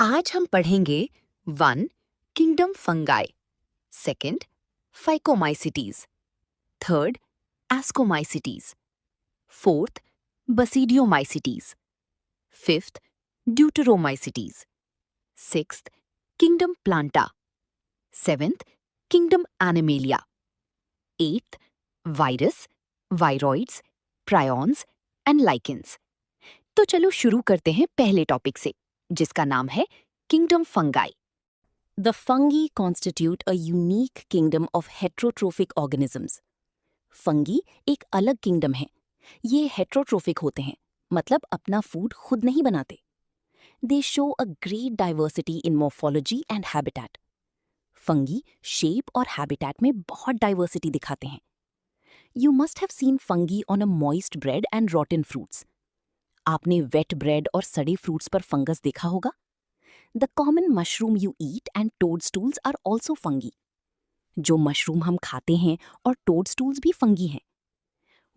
आज हम पढ़ेंगे 1. Kingdom fungi, second phycomycetes, third ascomycetes, fourth basidiomycetes, fifth deuteromycetes, sixth kingdom plantae, seventh kingdom animalia, eighth virus, viroids, prions and lichens. तो चलो शुरू करते हैं पहले टॉपिक से, जिसका नाम है kingdom fungi. The fungi constitute a unique kingdom of heterotrophic organisms. Fungi एक अलग किंगडम है। ये हेट्रोट्रोफिक होते हैं, मतलब अपना फूड खुद नहीं बनाते। They show a great diversity in morphology and habitat. Fungi shape और हैबिटेट में बहुत डाइवर्सिटी दिखाते हैं। You must have seen fungi on a moist bread and rotten fruits. आपने वेट ब्रेड और सड़े फ्रूट्स पर फंगस देखा होगा। The common mushroom you eat and toadstools are also fungi. जो मशरूम हम खाते हैं और toadstools भी फंगी हैं।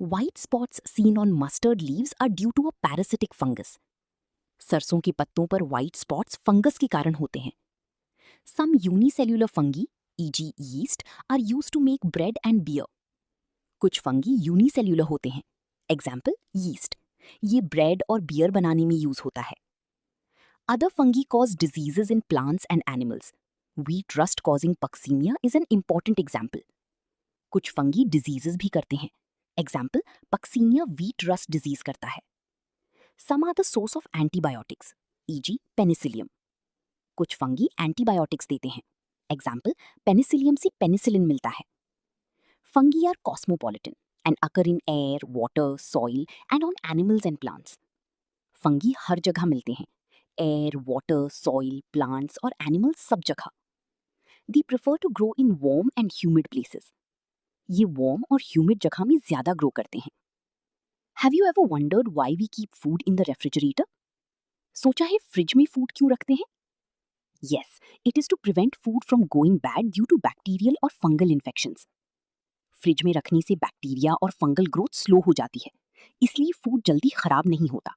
White spots seen on mustard leaves are due to a parasitic fungus. सरसों के पत्तों पर white spots फंगस के कारण होते हैं। Some unicellular fungi, e.g. yeast, are used to make bread and beer. कुछ फंगी यूनिसेल्यूलर होते हैं। Example yeast. ये ब्रेड और बियर बनाने में यूज होता है। Other fungi cause diseases in plants and animals. Wheat rust causing Puccinia is an important example. कुछ फंगी डिजीजेस भी करते हैं। Example Puccinia wheat rust disease करता है। Some are the source of antibiotics, e.g. penicillium. कुछ fungi antibiotics देते हैं। Example Penicillium से पेनिसिलिन मिलता है। Fungi are cosmopolitan and occur in air, water, soil and on animals and plants. Fungi हर जगह मिलते हैं। एयर, वाटर, सॉइल, प्लांट्स और एनिमल्स सब जगह। They prefer to grow in warm and humid places. ये वार्म और ह्यूमिड जगह में ज्यादा ग्रो करते हैं। Have you ever wondered why we keep food in the refrigerator? सोचा है फ्रिज में फूड क्यों रखते हैं? Yes, it is to prevent food from going bad due to bacterial or fungal infections. Fridge में रखने से बैक्टीरिया और फंगल ग्रोथ स्लो हो जाती है, इसलिए फूड जल्दी खराब नहीं होता।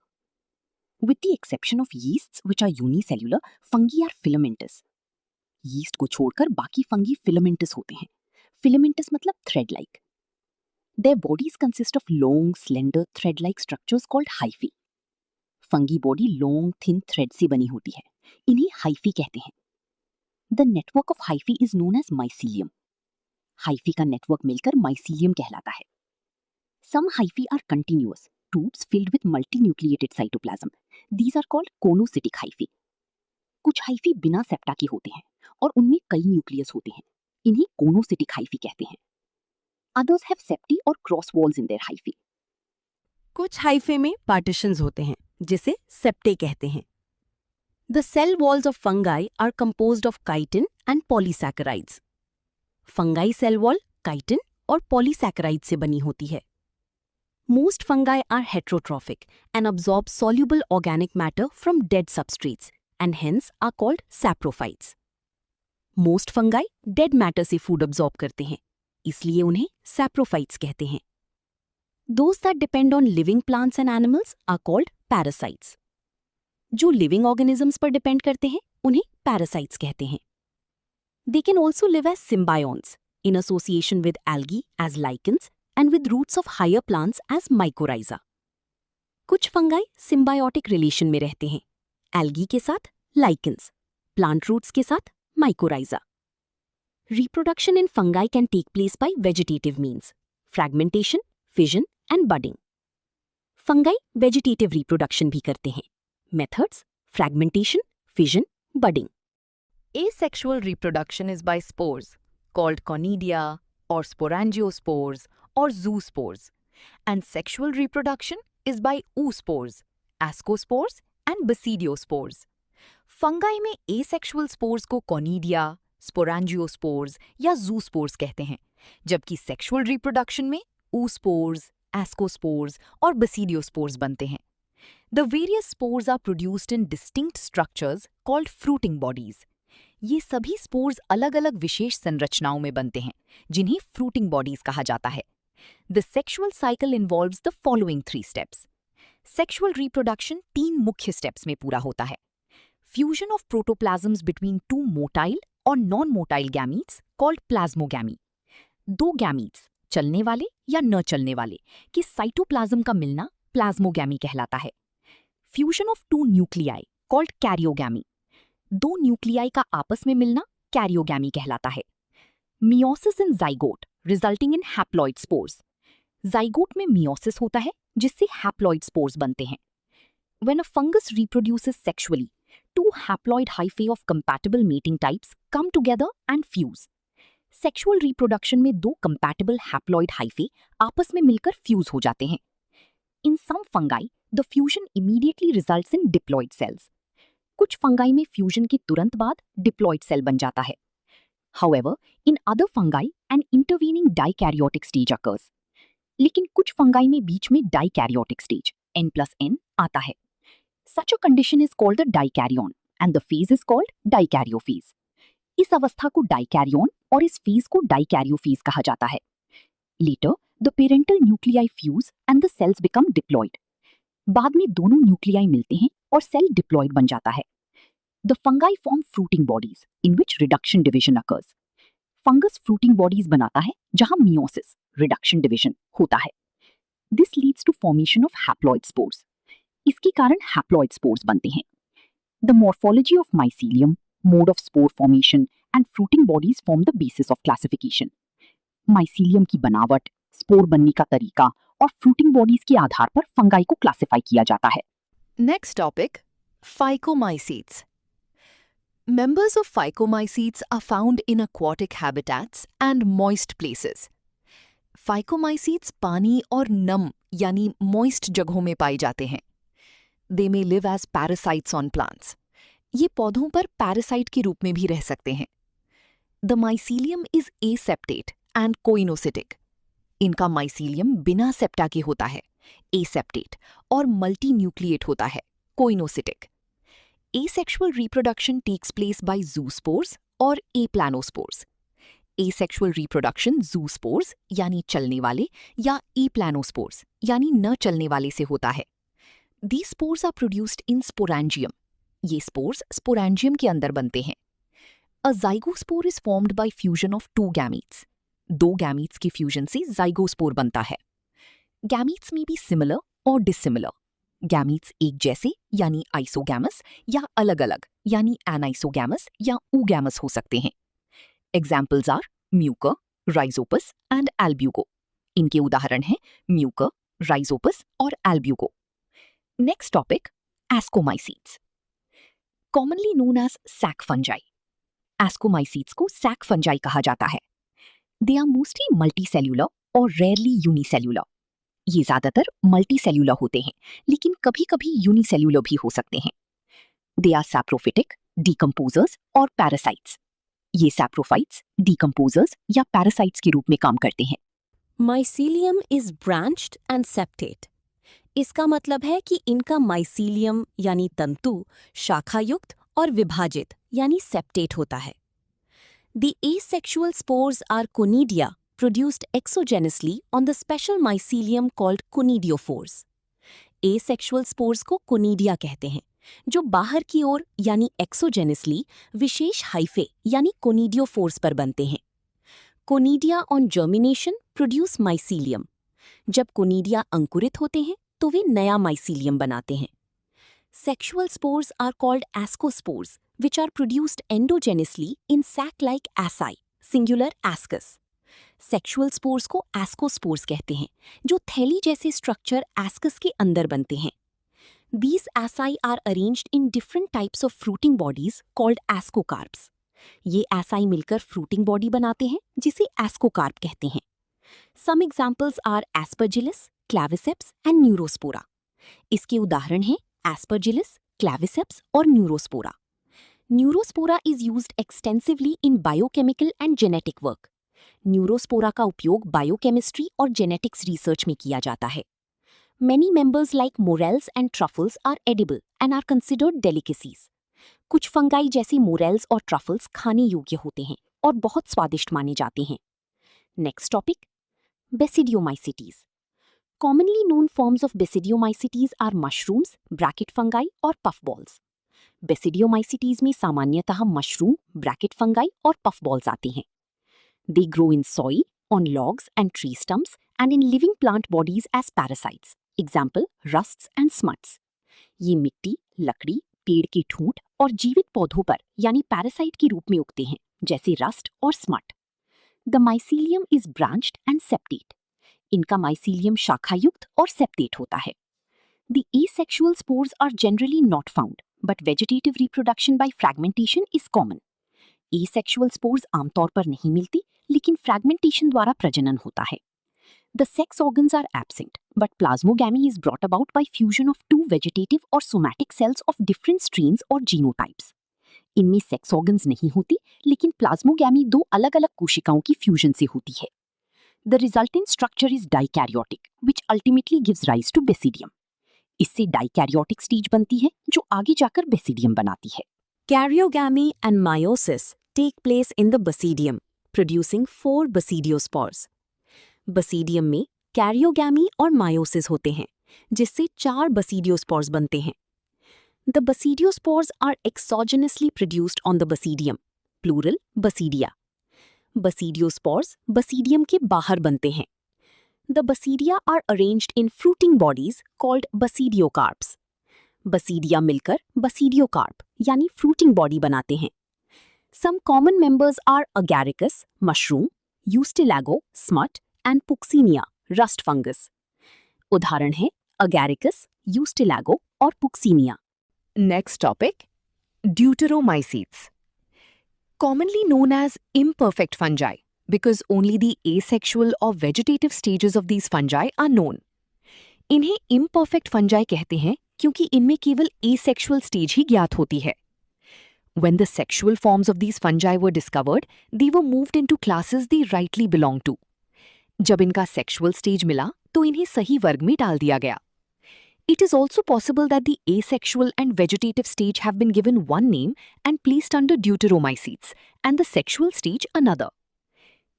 With the exception of yeasts which are unicellular, fungi are filamentous. Yeast को छोड़कर बाकी फंगी फिलामेंटस होते हैं। फिलामेंटस मतलब thread like. Their bodies consist of long, slender, thread-like structures called hyphae. Fungi body long, thin thread से बनी होती है। इन्हें हाइफी कहते हैं। The network of hyphae is known as mycelium. Hyphae का नेटवर्क मिलकर माइसीलियम कहलाता है। Some hyphae are continuous, tubes filled with multinucleated cytoplasm. These are called conocytic hyphae. कुछ हाइफी बिना सेप्टा के होते हैं और उनमें कई न्यूक्लियस होते हैं। इन्हें कोनोसिटिक हाइफी कहते हैं। Others have septi or cross walls in their hyphae. कुछ हाइफे में पार्टीशंस होते हैं, जिसे सेप्टे कहते हैं। The cell walls of fungi are composed of chitin and polysaccharides. Fungi cell wall chitin और पॉलीसैकेराइड से बनी होती है। Most fungi are heterotrophic and absorb soluble organic matter from dead substrates and hence are called saprophytes. Most fungi dead matter से food absorb करते हैं, इसलिए उन्हें saprophytes कहते हैं। Those that depend on living plants and animals are called parasites. जो living organisms पर depend करते हैं, उन्हें parasites कहते हैं। They can also live as symbionts in association with algae as lichens and with roots of higher plants as mycorrhiza. कुछ fungi symbiotic relation में रहते हैं, algae के साथ lichens, plant roots के साथ mycorrhiza. Reproduction in fungi can take place by vegetative means, fragmentation, fission and budding. Fungi vegetative reproduction भी करते हैं. Methods: fragmentation, fission, budding. Asexual reproduction is by spores, called conidia or sporangiospores or zoospores, and sexual reproduction is by oospores, ascospores and basidiospores. Fungi में asexual spores को conidia, sporangiospores या zoospores कहते हैं, जबकि sexual reproduction में oospores, ascospores और basidiospores बनते हैं. The various spores are produced in distinct structures called fruiting bodies. ये सभी स्पोर्स अलग अलग विशेष संरचनाओं में बनते हैं, जिन्हें फ्रूटिंग बॉडीज कहा जाता है। The sexual cycle involves the following 3 steps. Sexual reproduction 3 मुख्य स्टेप्स में पूरा होता है। fusion of protoplasms between two motile or non-motile gametes called plasmogamy. दो gametes, चलने वाले या न चलने वाले, कि साइटोप्लाज्म का मिलना प्लाज्मोगैमी कहलाता है. Fusion of two nuclei called karyogamy. दो न्यूक्लियाई का आपस में मिलना कैरियोगैमी कहलाता है. Meiosis in zygote resulting in haploid spores. zygote में meiosis होता है जिससे haploid spores बनते हैं. When a fungus reproduces sexually, two haploid hyphae of compatible mating types come together and fuse. Sexual reproduction में दो compatible haploid hyphae आपस में मिलकर fuse हो जाते हैं. In some fungi, the fusion immediately results in diploid cells. कुछ fungi में fusion के तुरंत बाद diploid cell बन जाता है. However, in other fungi, an intervening dikaryotic stage occurs. लेकिन कुछ fungi में बीच में dikaryotic stage, N+N, आता है. Such a condition is called a dikaryon, and the phase is called dikaryophase. इस अवस्था को dikaryon और इस phase को dikaryophase कहा जाता है. Later, the parental nuclei fuse and the cells become diploid. बाद में दोनों nuclei मिलते हैं और cell diploid बन जाता है. The fungi form fruiting bodies, in which reduction division occurs. Fungus fruiting bodies बनाता है जहां meiosis, reduction division, होता है. This leads to formation of haploid spores. इसके कारण haploid spores बनते हैं. The morphology of mycelium, mode of spore formation, and fruiting bodies form the basis of classification. Mycelium की बनावट, spore बनने का तरीका और fruiting bodies के आधार पर fungi को classify किया जाता है. Next topic, phycomycetes. Members of phycomycetes are found in aquatic habitats and moist places. Phycomycetes पानी और नम यानी moist जगहों में पाए जाते हैं. They may live as parasites on plants. ये पौधों पर parasite के रूप में भी रह सकते हैं. The mycelium is aseptate and coinocytic. इनका mycelium बिना सेप्टा के होता है, aseptate, और multinucleate होता है, coinocytic. Asexual reproduction takes place by zoospores और aplanospores. Asexual reproduction zoospores यानी चलने वाले या aplanospores यानी न चलने वाले से होता है. These spores are produced in sporangium. ये spores sporangium के अंदर बनते हैं. A zygospore is formed by fusion of two gametes. दो gametes की fusion से zygospore बनता है. Gametes may be similar or dissimilar. Gametes एक जैसे यानी isogamous या अलग-अलग यानी anisogamous या oogamous हो सकते हैं. Examples are Mucor, Rhizopus and Albuco. इनके उदाहरण हैं Mucor, Rhizopus और Albuco. Next topic, Ascomycetes. Commonly known as sac fungi. Ascomycetes को sac fungi कहा जाता है. They are mostly multicellular और rarely unicellular. ये ज़्यादातर मल्टीसेल्यूलर होते हैं, लेकिन कभी-कभी यूनिसेल्यूलर भी हो सकते हैं. They are saprophytic, decomposers और parasites. ये saprophytes, decomposers या parasites के रूप में काम करते हैं. Mycelium is branched and septate. इसका मतलब है कि इनका mycelium यानी तंतु शाखायुक्त और विभाजित यानी septate होता है. The asexual spores are conidia, produced exogenously on the special mycelium called conidiophores. Asexual spores को conidia कहते हैं, जो बाहर की ओर यानी exogenously विशेष हाइफे यानी conidiophores पर बनते हैं. Conidia on germination produce mycelium. जब conidia अंकुरित होते हैं तो वे नया mycelium बनाते हैं. Sexual spores are called ascospores, which are produced endogenously in sac-like asci, singular ascus. Sexual spores को एस्कोस्पोर्स कहते हैं, जो थैली जैसे स्ट्रक्चर एस्कस के अंदर बनते हैं. These asci are arranged in different types of fruiting bodies called ascocarps. ये asci मिलकर fruiting body बनाते हैं, जिसे ascocarp कहते हैं. Some examples are Aspergillus, Claviceps and Neurospora. इसके उदाहरण हैं Aspergillus, Claviceps और Neurospora. Neurospora is used extensively in biochemical and genetic work. Neurospora का उपयोग बायोकेमिस्ट्री और जेनेटिक्स रिसर्च में किया जाता है. Many members like morels and truffles are edible and are considered delicacies. कुछ फंगाई जैसी मोरेल्स और ट्रफल्स खाने योग्य होते हैं और बहुत स्वादिष्ट माने जाते हैं. Next topic, Basidiomycetes. Commonly known forms of Basidiomycetes are mushrooms, bracket fungi और puffballs. बेसिडियोमाइसिटीज में सामान्यतः मशरूम, ब्रैकेट फंगाई और पफ बॉल्स आते हैं. They grow in soil, on logs and tree stumps, and in living plant bodies as parasites. Example, rusts and smuts. ये मिट्टी, लकड़ी, पेड़ के ठूंठ और जीवित पौधों पर यानी पैरासाइट के रूप में उगते हैं, जैसे रस्ट और smut. The mycelium is branched and septate. इनका mycelium शाखायुक्त और septate होता है. The asexual spores are generally not found, but vegetative reproduction by fragmentation is common. Asexual spores आमतौर पर नहीं मिलती, लेकिन fragmentation द्वारा प्रजनन होता है. The sex organs are absent, but plasmogamy is brought about by fusion of two vegetative or somatic cells of different strains or genotypes. इनमें sex organs नहीं होती, लेकिन plasmogamy दो अलग-अलग कोशिकाओं की fusion से होती है. The resultant structure is dikaryotic, which ultimately gives rise to basidium. इससे dikaryotic stage बनती है, जो आगे जाकर basidium बनाती है. Karyogamy and meiosis take place in the basidium, producing 4 basidiospores. Basidium में karyogamy और meiosis होते हैं, जिससे 4 basidiospores बनते हैं. The basidiospores are exogenously produced on the basidium, plural basidia. Basidiospores basidium के बाहर बनते हैं. The basidia are arranged in fruiting bodies called basidiocarps. Basidia मिलकर basidiocarp यानी fruiting body बनाते हैं. Some common members are agaricus, mushroom, eustylago, smut, and puccinia, rust fungus. उदाहरण है agaricus, eustylago और puccinia. Next topic, deuteromycetes. Commonly known as imperfect fungi because only the asexual or vegetative stages of these fungi are known. इन्हें imperfect fungi कहते हैं क्योंकि इनमें केवल asexual stage ही ज्ञात होती है. When the sexual forms of these fungi were discovered, they were moved into classes they rightly belong to. जब इनका sexual stage मिला, तो इन्हें सही वर्ग में डाल दिया गया. It is also possible that the asexual and vegetative stage have been given one name and placed under deuteromycetes, and the sexual stage another.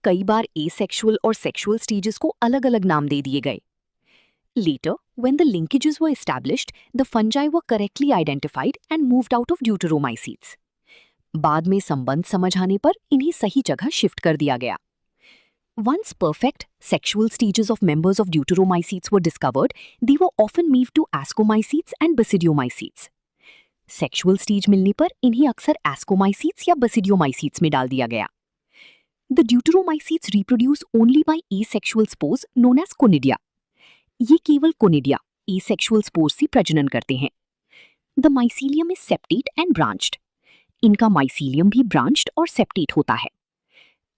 कई बार asexual और sexual stages को अलग-अलग नाम दे दिए गए. Later, when the linkages were established, the fungi were correctly identified and moved out of deuteromycetes. बाद में संबंध समझ आने पर इन्हें सही जगह शिफ्ट कर दिया गया. Once perfect sexual stages of members of deuteromycetes were discovered, they were often moved to ascomycetes and basidiomycetes. Sexual stage मिलने पर इन्हें अक्सर ascomycetes या basidiomycetes में डाल दिया गया. The deuteromycetes reproduce only by asexual spores known as conidia. ये केवल conidia, asexual spores से प्रजनन करते हैं. The mycelium is septate and branched. इनका mycelium भी branched और septate होता है.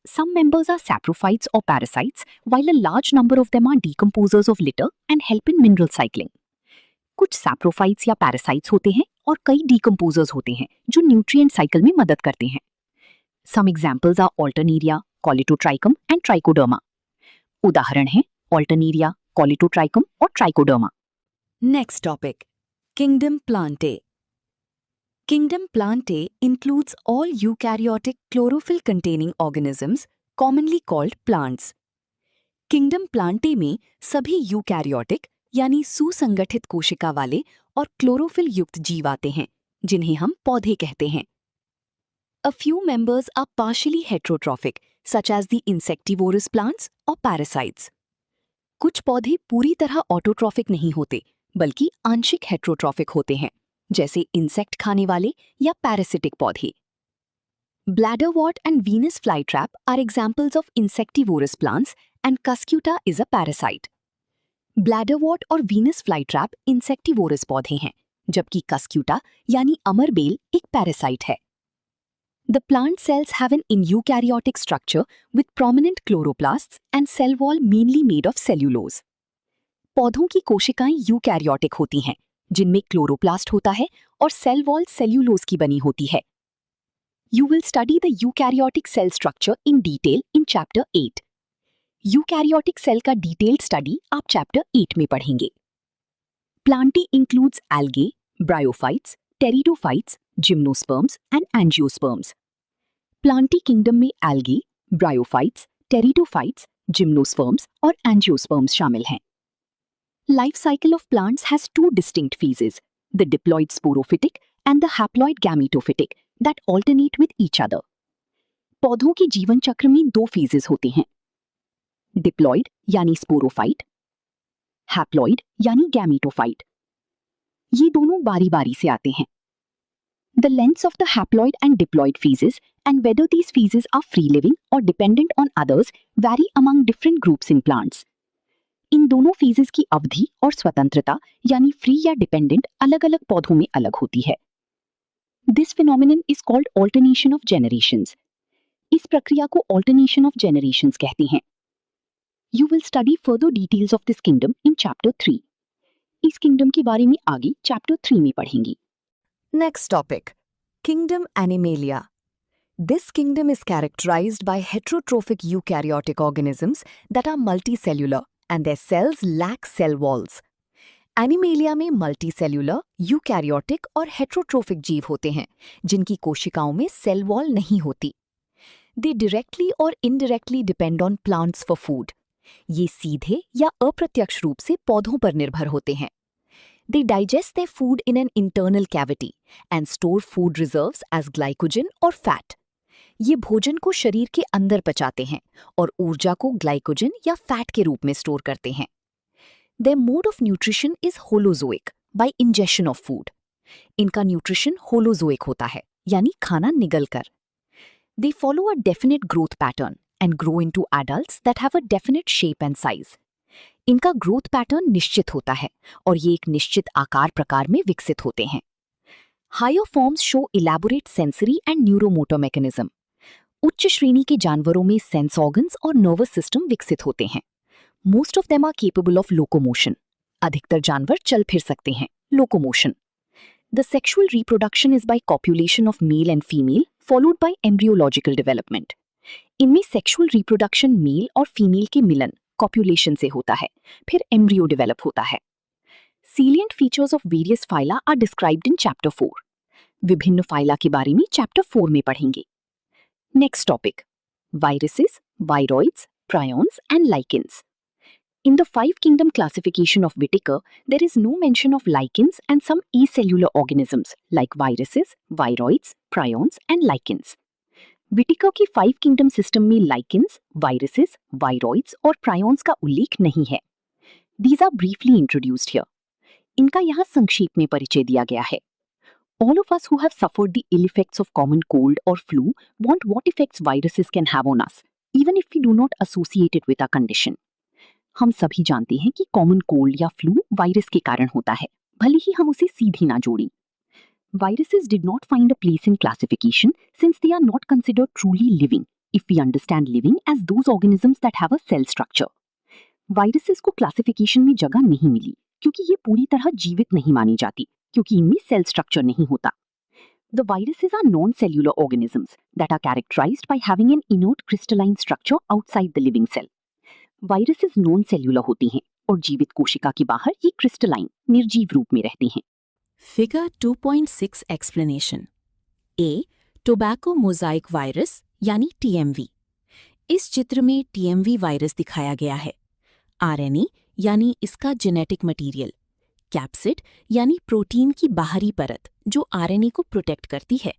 Some members are saprophytes or parasites, while a large number of them are decomposers of litter and help in mineral cycling. कुछ saprophytes या parasites होते हैं और कई decomposers होते हैं जो nutrient cycle में मदद करते हैं. Some examples are Alternaria, Colitotrichum and Trichoderma. उदाहरण हैं Alternaria, Colitotrichum और Trichoderma. Next topic, Kingdom Plantae. Kingdom Plantae includes all eukaryotic chlorophyll-containing organisms, commonly called plants. Kingdom Plantae में सभी यूकैरियोटिक यानी सुसंगठित कोशिका वाले और क्लोरोफिल युक्त जीव आते हैं, जिन्हें हम पौधे कहते हैं. A few members are partially heterotrophic, such as the insectivorous plants or parasites. कुछ पौधे पूरी तरह ऑटोट्रॉफिक नहीं होते, बल्कि आंशिक हेट्रोट्रॉफिक होते हैं, जैसे इंसेक्ट खाने वाले या पैरासिटिक पौधे. Bladderwort and Venus flytrap are examples of insectivorous plants and Cuscuta is a parasite. Bladderwort और Venus flytrap insectivorous पौधे हैं, जबकि Cuscuta यानी अमरबेल एक पैरासाइट है. The plant cells have an eukaryotic structure with prominent chloroplasts and cell wall mainly made of cellulose. पौधों की कोशिकाएं यूकैरियोटिक होती हैं, जिनमें क्लोरोप्लास्ट होता है और सेल वॉल सेल्यूलोज की बनी होती है. You will study the eukaryotic cell structure in detail in chapter 8. Eukaryotic cell का डिटेल्ड स्टडी आप चैप्टर 8 में पढ़ेंगे. Plantae includes algae, bryophytes, pteridophytes, gymnosperms and angiosperms. Plantae kingdom में algae, bryophytes, pteridophytes, gymnosperms और angiosperms शामिल हैं. Life cycle of plants has two distinct phases, the diploid sporophytic and the haploid gametophytic that alternate with each other. पौधों के जीवन चक्र में 2 phases होते हैं, डिप्लॉइड यानी स्पोरोफाइट, हैप्लॉइड यानी गैमेटोफाइट। ये दोनों बारी बारी से आते हैं। The lengths of the haploid and diploid phases and whether these phases are free living or dependent on others vary among different groups in plants. इन दोनों phases की अवधि और स्वतंत्रता यानी फ्री या डिपेंडेंट अलग अलग पौधों में अलग होती है। This phenomenon is called alternation of generations. इस प्रक्रिया को alternation of generations कहते हैं। You will study further details of this kingdom in chapter 3. इस kingdom के बारे में आगे chapter 3 में पढ़ेंगे। Next topic, Kingdom Animalia. This kingdom is characterized by heterotrophic eukaryotic organisms that are multicellular and their cells lack cell walls. Animalia में multicellular, eukaryotic और heterotrophic जीव होते हैं, जिनकी कोशिकाओं में cell wall नहीं होती। They directly or indirectly depend on plants for food. ये सीधे या अप्रत्यक्ष रूप से पौधों पर निर्भर होते हैं। They digest their food in an internal cavity and store food reserves as glycogen or fat. ये भोजन को शरीर के अंदर पचाते हैं और ऊर्जा को ग्लाइकोजन या फैट के रूप में स्टोर करते हैं। Their mode of nutrition is holozoic by ingestion of food. इनका न्यूट्रिशन होलोजोइक होता है, यानी खाना निगलकर। They follow a definite growth pattern and grow into adults that have a definite shape and size. इनका ग्रोथ पैटर्न निश्चित होता है और ये एक निश्चित आकार प्रकार में विकसित होते हैं। Higher forms show elaborate sensory and neuromotor mechanism. उच्च श्रेणी के जानवरों में सेंस ऑर्गन्स और नर्वस सिस्टम विकसित होते हैं। Most of them are capable of locomotion. अधिकतर जानवर चल फिर सकते हैं, locomotion. The sexual reproduction is by copulation of male and female followed by embryological development. इनमें सेक्सुअल रिप्रोडक्शन मेल और फीमेल के मिलन कॉपुलेशन से होता है, फिर एम्ब्रियो डेवलप होता है। Salient features of various phyla are described in chapter 4. विभिन्न फाइला के बारे में चैप्टर 4 में पढ़ेंगे। Next topic, viruses, viroids, prions and lichens. In the 5-kingdom classification of Whittaker, there is no mention of lichens and some acellular organisms like viruses, viroids, prions and lichens. Whittaker की 5-kingdom system में lichens, viruses, viroids और prions का उल्लेख नहीं है। These are briefly introduced here. इनका यहाँ संक्षेप में परिचय दिया गया है। All of us who have suffered the ill effects of common cold or flu want what effects viruses can have on us, even if we do not associate it with our condition. हम सभी जानते हैं कि common cold या flu virus के कारण होता है, भले ही हम उसे सीधे ना जोड़ें। Viruses did not find a place in classification since they are not considered truly living if we understand living as those organisms that have a cell structure. Viruses को classification में जगह नहीं मिली क्योंकि ये पूरी तरह जीवित नहीं मानी जाती, क्योंकि इनमें सेल स्ट्रक्चर नहीं होता। The viruses are non-cellular organisms that are characterized by having an inert crystalline structure outside the living cell. Viruses non-cellular होती हैं और जीवित कोशिका के बाहर ये क्रिस्टलाइन निर्जीव रूप में रहती हैं। Figure 2.6 explanation. A. Tobacco mosaic virus यानी TMV. इस चित्र में TMV वायरस दिखाया गया है। RNA यानी इसका जेनेटिक मटेरियल, कैप्सिड यानी प्रोटीन की बाहरी परत जो RNA को प्रोटेक्ट करती है।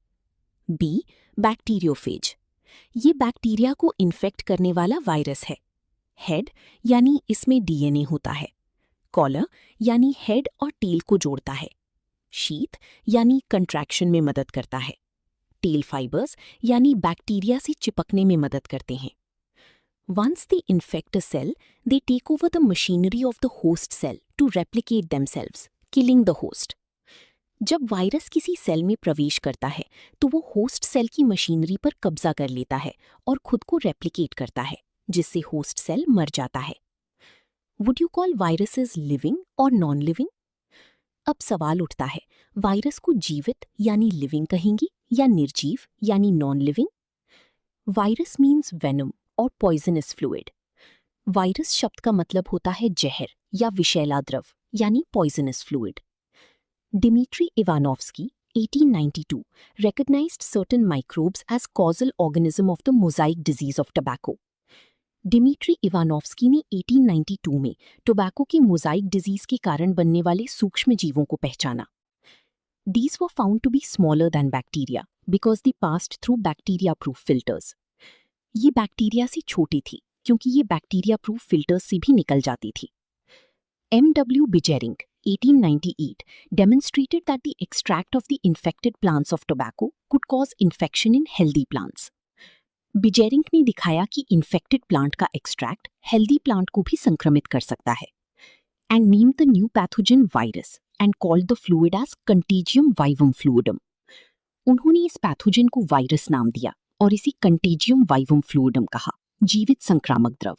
B. बैक्टीरियोफेज, ये बैक्टीरिया को इन्फेक्ट करने वाला वायरस है। हेड यानी इसमें DNA होता है। कॉलर यानी हेड और टेल को जोड़ता है। शीथ यानी कंट्रैक्शन में मदद करता है। टेल फाइबर्स यानी बैक्टीरिया से चिपकने में मदद करते हैं। Once they infect a cell, they take over the machinery of the host cell to replicate themselves, killing the host. जब वायरस किसी सेल में प्रवेश करता है तो वो होस्ट सेल की मशीनरी पर कब्जा कर लेता है और खुद को रेप्लिकेट करता है, जिससे होस्ट सेल मर जाता है। Would you call viruses living or non-living? अब सवाल उठता है, वायरस को जीवित यानी लिविंग कहेंगी या निर्जीव यानी non living? Virus means venom और पॉइजनस फ्लूइड। वायरस शब्द का मतलब होता है जहर या विषैला द्रव यानी poisonous fluid. Dmitri Ivanovsky 1892 recognized certain microbes as causal organism of the mosaic disease of tobacco. Dmitri Ivanovsky ने 1892 में टोबैको की मोजाइक डिजीज के कारण बनने वाले सूक्ष्म जीवों को पहचाना। These were found to be smaller than bacteria because they passed through bacteria-proof filters. ये बैक्टीरिया से छोटी थी क्योंकि ये बैक्टीरिया-प्रूफ फिल्टर्स से भी निकल जाती थी. M.W. Bijering, 1898, demonstrated that the extract of the infected plants of tobacco could cause infection in healthy plants. Bijering ने दिखाया कि infected plant का extract healthy plant को भी संक्रमित कर सकता है, and named the new pathogen virus and called the fluid as Contagium vivum fluidum. उन्होंने इस पैथोजन को वायरस नाम दिया और इसे Contagium vivum fluidum कहा, जीवित संक्रामक द्रव.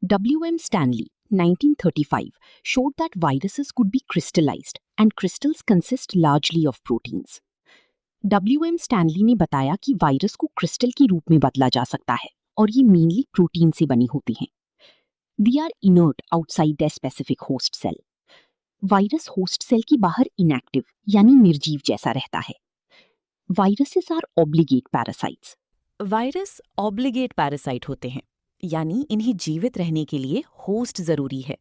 W.M. Stanley, 1935, showed that viruses could be crystallized and crystals consist largely of proteins. W.M. Stanley ने बताया कि वायरस को क्रिस्टल के रूप में बदला जा सकता है और ये मेनली प्रोटीन से बनी होती हैं. They are inert outside their specific host cell. Virus host cell के बाहर इनएक्टिव यानी निर्जीव जैसा रहता है. Viruses are obligate parasites. Virus obligate parasite होते हैं, यानी इन्हें जीवित रहने के लिए होस्ट जरूरी है.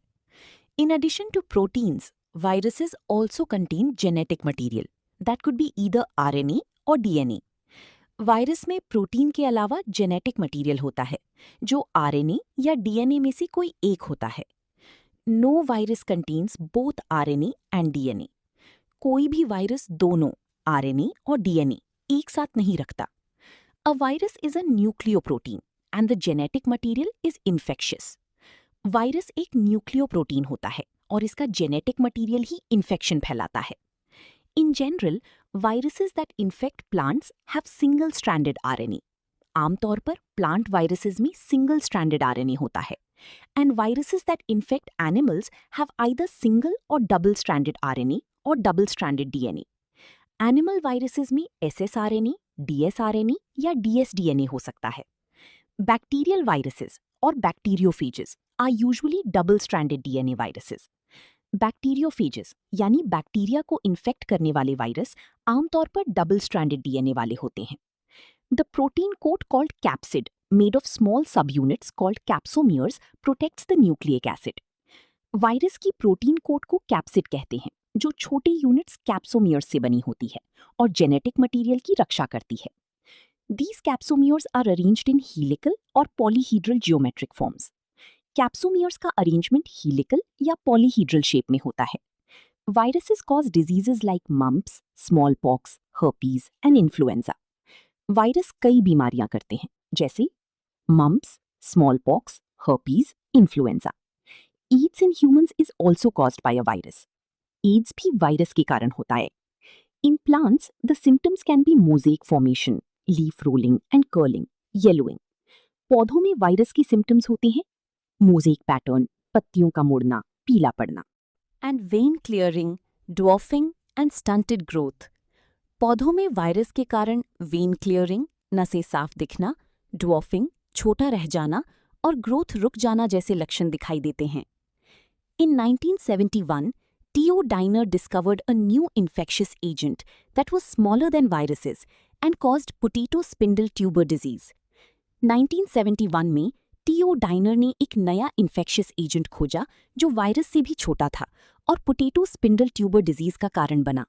In addition to proteins, viruses also contain genetic material that could be either RNA or DNA. Virus में प्रोटीन के अलावा जेनेटिक मटेरियल होता है जो RNA या DNA में से कोई एक होता है. No virus contains both RNA and DNA. कोई भी वायरस दोनों RNA और DNA एक साथ नहीं रखता. A virus is a nucleoprotein and the genetic material is infectious. Virus एक न्यूक्लियोप्रोटीन होता है और इसका जेनेटिक मटेरियल ही इन्फेक्शन फैलाता है. In general, viruses that infect plants have single-stranded RNA. आमतौर पर प्लांट वायरसेस में single-stranded RNA होता है. And viruses that infect animals have either single or double-stranded RNA or double-stranded DNA. Animal viruses में ssRNA, dsRNA या dsDNA हो सकता है. Bacterial viruses or bacteriophages are usually double-stranded DNA viruses. Bacteriophages यानी bacteria को infect करने वाले virus आमतौर पर डबल स्ट्रैंडेड डीएनए वाले होते हैं. The protein coat called capsid made of small subunits called capsomeres protects the nucleic acid. Virus की प्रोटीन कोट को कैप्सिड कहते हैं जो छोटे यूनिट्स कैप्सोमियर्स से बनी होती है और जेनेटिक मटेरियल की रक्षा करती है. These capsomeres are arranged in helical और polyhedral geometric forms. कैप्सोमियर्स का अरेंजमेंट हीलिकल या पॉलीहीड्रल शेप में होता है. Viruses cause diseases like mumps, small pox, herpes and influenza. Virus कई बीमारियां करते हैं जैसे mumps, small pox, herpes, influenza. AIDS in humans is also caused by a virus. AIDS भी वायरस के कारण होता है. In plants the symptoms can be mosaic formation, leaf rolling and curling, yellowing. पौधों में वायरस की सिम्टम्स होते हैं मोज़ेक पैटर्न, पत्तियों का मुड़ना, पीला पड़ना. And when clearing, dwarfing and stunted growth. पौधों में वायरस के कारण वेन क्लियरिंग, नसें साफ दिखना, ड्वार्फिंग, छोटा रह जाना और ग्रोथ रुक जाना जैसे लक्षण दिखाई देते हैं. इन 1971, T.O. Diner discovered a new infectious agent that was smaller than viruses and caused potato spindle tuber disease. 1971 में T.O. Diner ने एक नया इन्फेक्शियस एजेंट खोजा जो वायरस से भी छोटा था और पोटैटो स्पिंडल ट्यूबर डिजीज का कारण बना.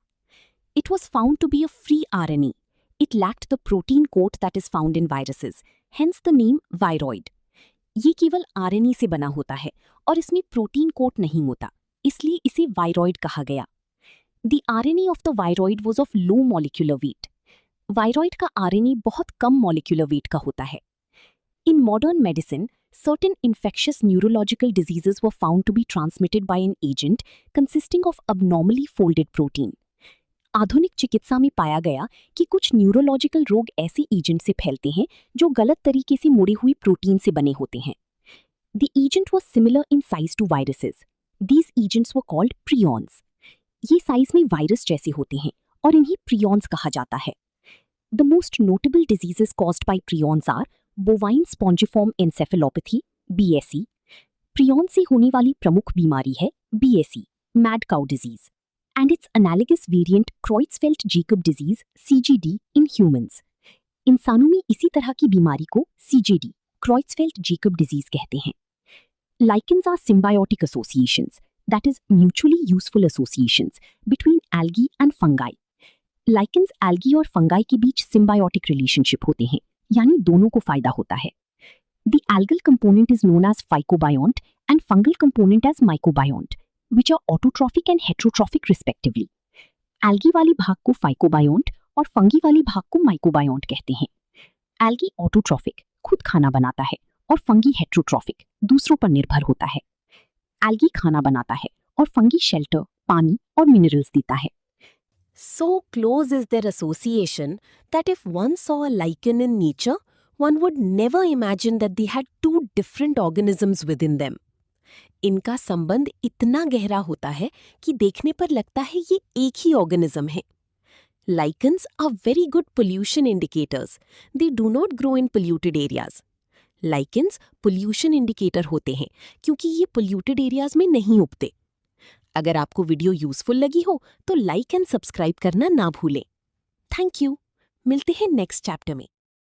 It was found to be a free RNA. It lacked the protein coat that is found in viruses, hence the name viroid. ये केवल RNA से बना होता है और इसमें प्रोटीन कोट नहीं होता, इसलिए इसे वायरॉइड कहा गया. The RNA of the viroid was of low molecular weight. Viroid का RNA बहुत कम मॉलिक्यूलर वेट का होता है. In modern medicine, certain infectious neurological diseases were found to be transmitted by an agent consisting of abnormally folded protein. आधुनिक चिकित्सा में पाया गया कि कुछ न्यूरोलॉजिकल रोग ऐसे एजेंट से फैलते हैं जो गलत तरीके से मुड़ी हुई प्रोटीन से बने होते हैं. The agent was similar in size to viruses. These agents were called prions. ये साइज में वायरस जैसे होते हैं और इन्हें prions कहा जाता है. The most notable diseases caused by prions are bovine spongiform encephalopathy, BSE. Prion से होने वाली प्रमुख बीमारी है BSE, mad cow disease, and its analogous variant Creutzfeldt-Jakob disease, CJD, in humans. इंसानों में इसी तरह की बीमारी को CJD, Creutzfeldt-Jakob disease कहते हैं. Lichens are symbiotic associations. that is mutually useful associations between algae and fungi. Lichens, algae और fungi के बीच symbiotic relationship होते हैं, यानी दोनों को फायदा होता है. The algal component is known as phycobiont and fungal component as mycobiont, which are autotrophic and heterotrophic respectively. Algae वाली भाग को phycobiont और fungi वाली भाग को mycobiont कहते हैं. Algae autotrophic, खुद खाना बनाता है, और fungi heterotrophic, दूसरों पर निर्भर होता है. Algae खाना बनाता है और fungi shelter, पानी और minerals देता है. So close is their association that if one saw a lichen in nature, one would never imagine that they had two different organisms within them. इनका संबंध इतना गहरा होता है कि देखने पर लगता है ये एक ही ऑर्गेनिज्म है. Lichens are very good pollution indicators. They do not grow in polluted areas. Lichens pollution indicator होते हैं क्योंकि ये polluted areas में नहीं उगते. अगर आपको वीडियो यूजफुल लगी हो तो लाइक एंड सब्सक्राइब करना ना भूलें. Thank you. मिलते हैं नेक्स्ट चैप्टर में.